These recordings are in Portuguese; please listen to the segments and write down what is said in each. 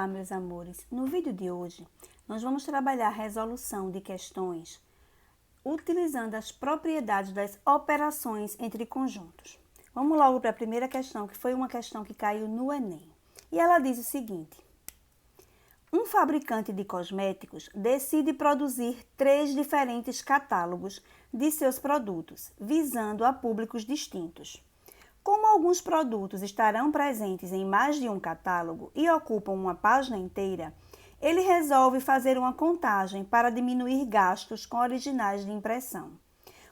Olá, meus amores! No vídeo de hoje, nós vamos trabalhar a resolução de questões utilizando as propriedades das operações entre conjuntos. Vamos logo para a primeira questão, que foi uma questão que caiu no Enem. E ela diz o seguinte: um fabricante de cosméticos decide produzir 3 diferentes catálogos de seus produtos, visando a públicos distintos. Como alguns produtos estarão presentes em mais de um catálogo e ocupam uma página inteira, ele resolve fazer uma contagem para diminuir gastos com originais de impressão.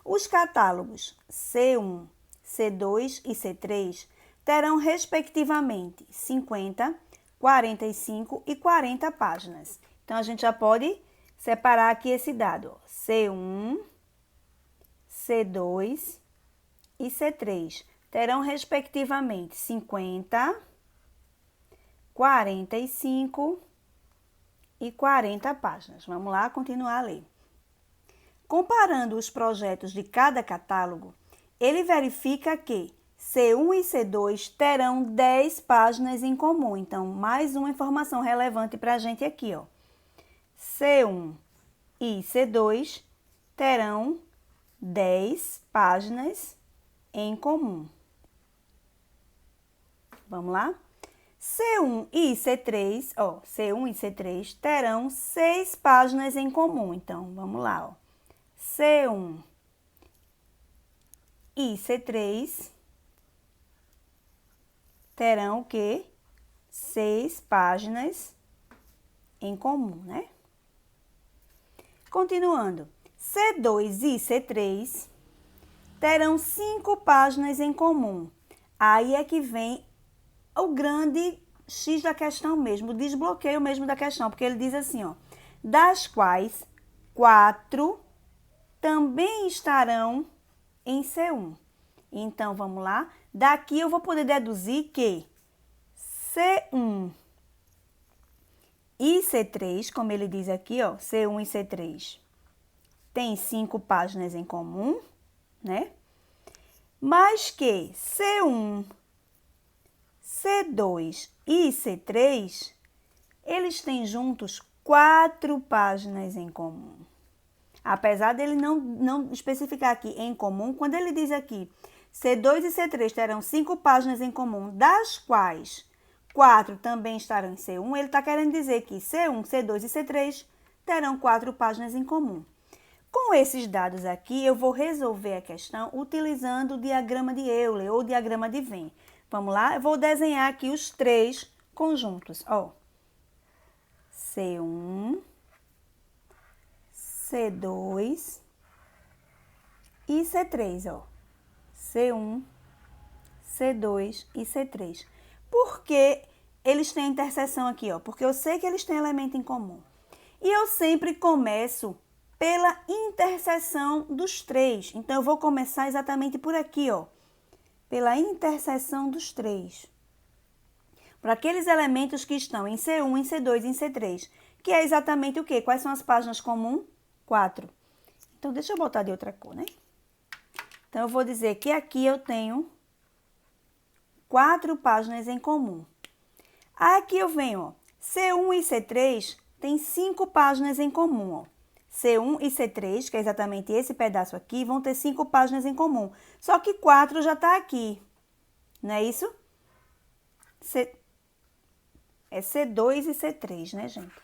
Os catálogos C1, C2 e C3 terão, respectivamente, 50, 45 e 40 páginas. Então, a gente já pode separar aqui esse dado: C1, C2 e C3. Terão, respectivamente, 50, 45 e 40 páginas. Vamos lá, continuar a ler. Comparando os projetos de cada catálogo, ele verifica que C1 e C2 terão 10 páginas em comum. Então, mais uma informação relevante para a gente aqui, ó. C1 e C2 terão 10 páginas em comum. Vamos lá? C1 e C3, C1 e C3 terão 6 páginas em comum. Então, vamos lá, ó. C1 e C3 terão o quê? 6 páginas em comum, né? Continuando. C2 e C3 terão 5 páginas em comum. Aí é que vem o grande X da questão mesmo, o desbloqueio mesmo da questão, porque ele diz assim, ó, das quais 4 também estarão em C1. Então, vamos lá. Daqui eu vou poder deduzir que C1 e C3, como ele diz aqui, ó, C1 e C3, tem 5 páginas em comum, né? Mas que C1, C2 e C3, eles têm juntos 4 páginas em comum. Apesar dele não especificar aqui em comum, quando ele diz aqui C2 e C3 terão 5 páginas em comum, das quais 4 também estarão em C1, ele está querendo dizer que C1, C2 e C3 terão 4 páginas em comum. Com esses dados aqui, eu vou resolver a questão utilizando o diagrama de Euler ou diagrama de Venn. Vamos lá? Eu vou desenhar aqui os 3 conjuntos, ó. C1, C2 e C3, ó. C1, C2 e C3. Por que eles têm interseção aqui, ó? Porque eu sei que eles têm elemento em comum. E eu sempre começo pela interseção dos 3. Então, eu vou começar exatamente por aqui, ó. Pela interseção dos 3. Para aqueles elementos que estão em C1, em C2 e em C3. Que é exatamente o quê? Quais são as páginas comuns? 4. Então, deixa eu botar de outra cor, né? Então, eu vou dizer que aqui eu tenho 4 páginas em comum. Aqui eu venho, ó. C1 e C3 tem 5 páginas em comum, ó. C1 e C3, que é exatamente esse pedaço aqui, vão ter 5 páginas em comum. Só que 4 já está aqui, não é isso? É C2 e C3, né, gente?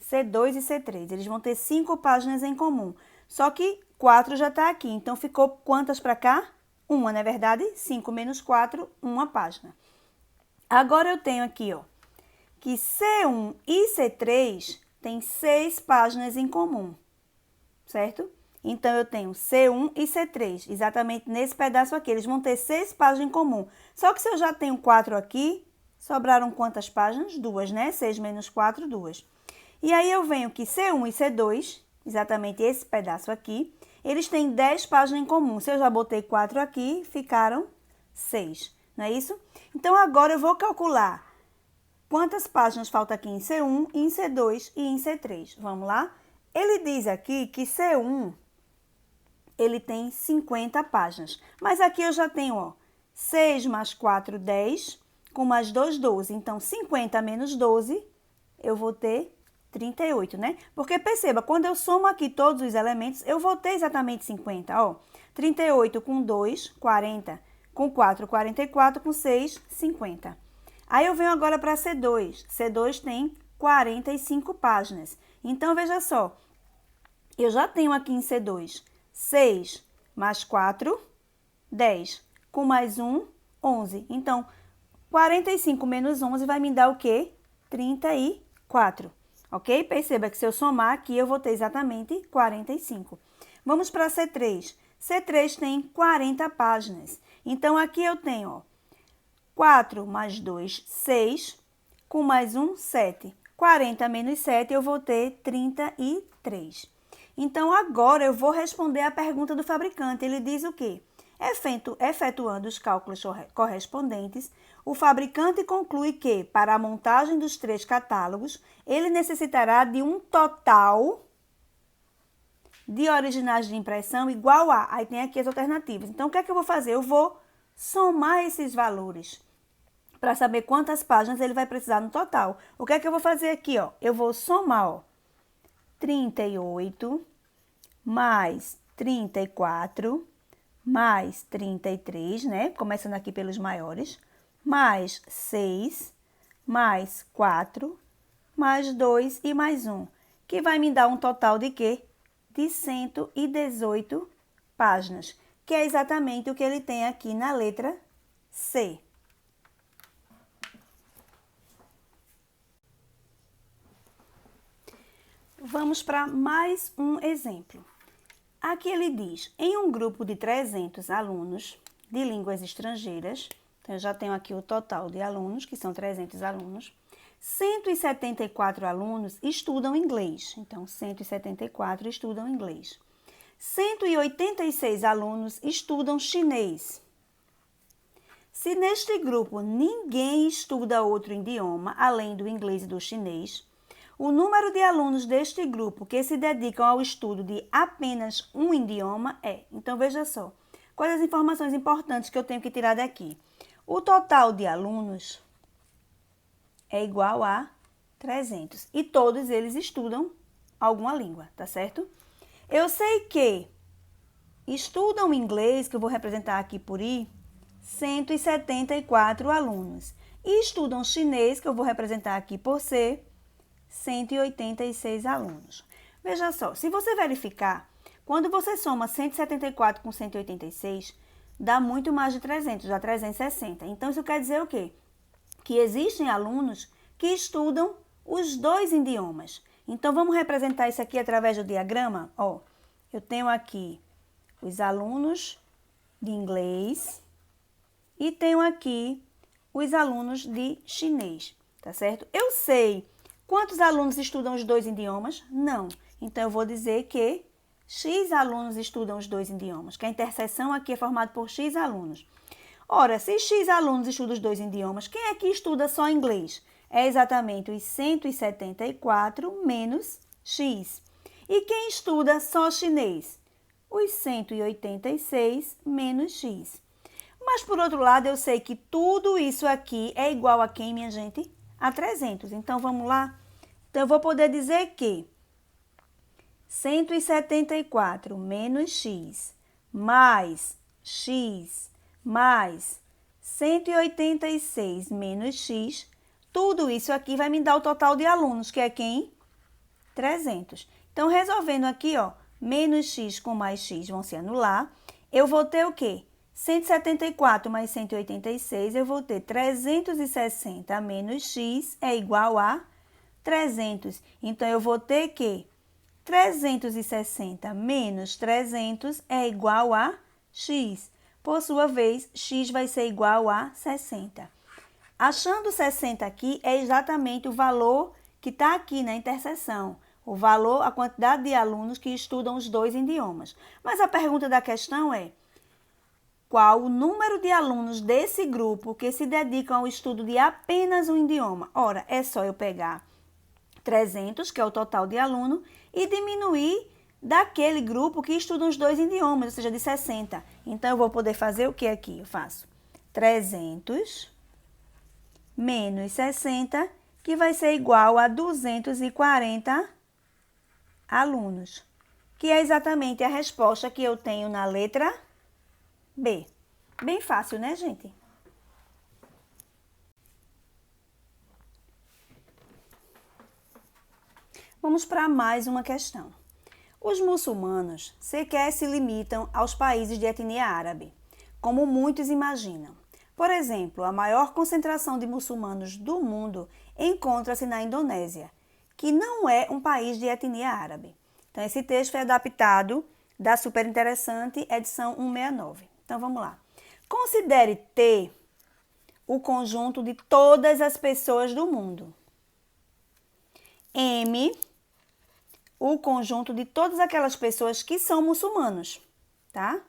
C2 e C3, eles vão ter 5 páginas em comum. Só que 4 já está aqui, então ficou quantas para cá? Uma, não é verdade? 5 menos 4, uma página. Agora eu tenho aqui, ó, que C1 e C3 tem 6 páginas em comum, certo? Então, eu tenho C1 e C3, exatamente nesse pedaço aqui. Eles vão ter 6 páginas em comum. Só que se eu já tenho 4 aqui, sobraram quantas páginas? 2, né? 6 menos 4, 2. E aí, eu venho que C1 e C2, exatamente esse pedaço aqui, eles têm 10 páginas em comum. Se eu já botei 4 aqui, ficaram 6, não é isso? Então, agora eu vou calcular quantas páginas faltam aqui em C1, em C2 e em C3. Vamos lá? Ele diz aqui que C1, ele tem 50 páginas. Mas aqui eu já tenho, ó, 6 mais 4, 10. Com mais 2, 12. Então, 50 menos 12, eu vou ter 38, né? Porque perceba, quando eu somo aqui todos os elementos, eu vou ter exatamente 50, ó. 38 com 2, 40. Com 4, 44. Com 6, 50. Aí eu venho agora para C2. C2 tem 45 páginas. Então, veja só. Eu já tenho aqui em C2 6 mais 4, 10. Com mais 1, 11. Então, 45 menos 11 vai me dar o quê? 34. Ok? Perceba que se eu somar aqui, eu vou ter exatamente 45. Vamos para C3. C3 tem 40 páginas. Então, aqui eu tenho, ó, 4 mais 2, 6. Com mais 1, 7. 40 menos 7, eu vou ter 33. Então, agora eu vou responder a pergunta do fabricante. Ele diz o quê? Efetuando os cálculos correspondentes, o fabricante conclui que, para a montagem dos 3 catálogos, ele necessitará de um total de originais de impressão igual a... Aí tem aqui as alternativas. Então, o que é que eu vou fazer? Eu vou somar esses valores para saber quantas páginas ele vai precisar no total. O que é que eu vou fazer aqui, ó? Eu vou somar, ó, 38 mais 34 mais 33, né? Começando aqui pelos maiores, mais 6, mais 4, mais 2 e mais 1, que vai me dar um total de quê? De 118 páginas, que é exatamente o que ele tem aqui na letra C. Vamos para mais um exemplo. Aqui ele diz, em um grupo de 300 alunos de línguas estrangeiras, então eu já tenho aqui o total de alunos, que são 300 alunos, 174 alunos estudam inglês, então 174 estudam inglês. 186 alunos estudam chinês. Se neste grupo ninguém estuda outro idioma, além do inglês e do chinês, o número de alunos deste grupo que se dedicam ao estudo de apenas um idioma é... Então, veja só, quais as informações importantes que eu tenho que tirar daqui? O total de alunos é igual a 300 e todos eles estudam alguma língua, tá certo? Eu sei que estudam inglês, que eu vou representar aqui por I, 174 alunos. E estudam chinês, que eu vou representar aqui por C, 186 alunos. Veja só, se você verificar, quando você soma 174 com 186, dá muito mais de 300, dá 360. Então, isso quer dizer o quê? Que existem alunos que estudam os 2 idiomas. Então, vamos representar isso aqui através do diagrama? Ó, eu tenho aqui os alunos de inglês e tenho aqui os alunos de chinês, tá certo? Eu sei quantos alunos estudam os 2 idiomas? Não. Então, eu vou dizer que X alunos estudam os 2 idiomas, que a interseção aqui é formada por X alunos. Ora, se X alunos estudam os 2 idiomas, quem é que estuda só inglês? É exatamente os 174 menos X. E quem estuda só chinês? Os 186 menos X. Mas, por outro lado, eu sei que tudo isso aqui é igual a quem, minha gente? A 300. Então, vamos lá? Então, eu vou poder dizer que 174 menos X mais X mais 186 menos X, tudo isso aqui vai me dar o total de alunos, que é quem? 300. Então, resolvendo aqui, ó, menos X com mais X vão se anular, eu vou ter o quê? 174 mais 186, eu vou ter 360 menos X é igual a 300. Então, eu vou ter que 360 menos 300 é igual a X. Por sua vez, X vai ser igual a 60. Achando 60 aqui, é exatamente o valor que está aqui na interseção. O valor, a quantidade de alunos que estudam os 2 idiomas. Mas a pergunta da questão é: qual o número de alunos desse grupo que se dedicam ao estudo de apenas um idioma? Ora, é só eu pegar 300, que é o total de aluno, e diminuir daquele grupo que estuda os 2 idiomas, ou seja, de 60. Então, eu vou poder fazer o que aqui? Eu faço 300 menos 60, que vai ser igual a 240 alunos, que é exatamente a resposta que eu tenho na letra B. Bem fácil, né, gente? Vamos para mais uma questão. Os muçulmanos sequer se limitam aos países de etnia árabe, como muitos imaginam. Por exemplo, a maior concentração de muçulmanos do mundo encontra-se na Indonésia, que não é um país de etnia árabe. Então, esse texto foi adaptado da super interessante edição 169. Então, vamos lá. Considere T o conjunto de todas as pessoas do mundo. M, o conjunto de todas aquelas pessoas que são muçulmanos, tá?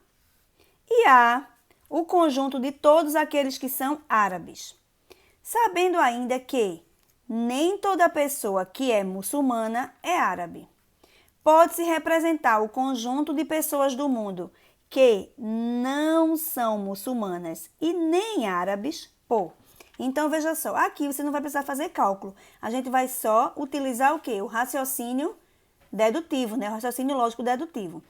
E A, o conjunto de todos aqueles que são árabes. Sabendo ainda que nem toda pessoa que é muçulmana é árabe. Pode-se representar o conjunto de pessoas do mundo que não são muçulmanas e nem árabes por. Então, veja só, aqui você não vai precisar fazer cálculo. A gente vai só utilizar o quê? O raciocínio dedutivo, né? O raciocínio lógico dedutivo.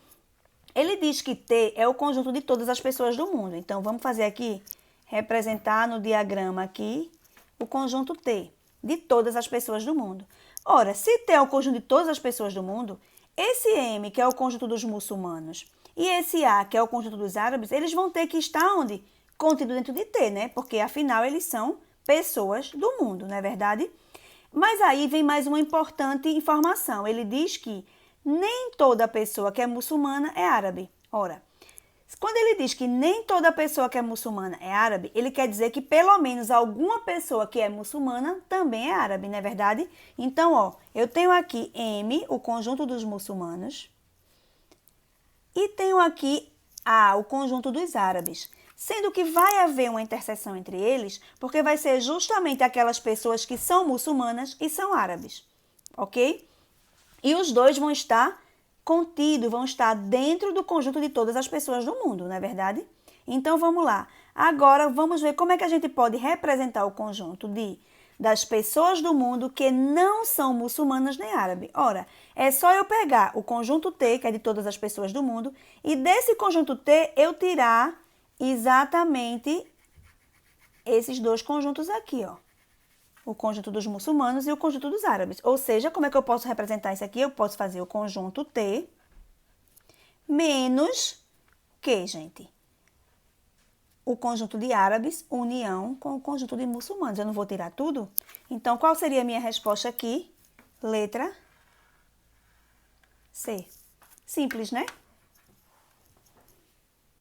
Ele diz que T é o conjunto de todas as pessoas do mundo. Então, vamos fazer aqui, representar no diagrama aqui, o conjunto T, de todas as pessoas do mundo. Ora, se T é o conjunto de todas as pessoas do mundo, esse M, que é o conjunto dos muçulmanos, e esse A, que é o conjunto dos árabes, eles vão ter que estar onde? Contido dentro de T, né? Porque, afinal, eles são pessoas do mundo, não é verdade? Mas aí vem mais uma importante informação. Ele diz que nem toda pessoa que é muçulmana é árabe. Ora, quando ele diz que nem toda pessoa que é muçulmana é árabe, ele quer dizer que pelo menos alguma pessoa que é muçulmana também é árabe, não é verdade? Então, ó, eu tenho aqui M, o conjunto dos muçulmanos, e tenho aqui A, o conjunto dos árabes. Sendo que vai haver uma interseção entre eles, porque vai ser justamente aquelas pessoas que são muçulmanas e são árabes, ok? E os dois vão estar contidos, vão estar dentro do conjunto de todas as pessoas do mundo, não é verdade? Então, vamos lá. Agora, vamos ver como é que a gente pode representar o conjunto das pessoas do mundo que não são muçulmanas nem árabes. Ora, é só eu pegar o conjunto T, que é de todas as pessoas do mundo, e desse conjunto T eu tirar exatamente esses dois conjuntos aqui, ó. O conjunto dos muçulmanos e o conjunto dos árabes. Ou seja, como é que eu posso representar isso aqui? Eu posso fazer o conjunto T menos o que, gente? O conjunto de árabes, união com o conjunto de muçulmanos. Eu não vou tirar tudo? Então, qual seria a minha resposta aqui? Letra C. Simples, né?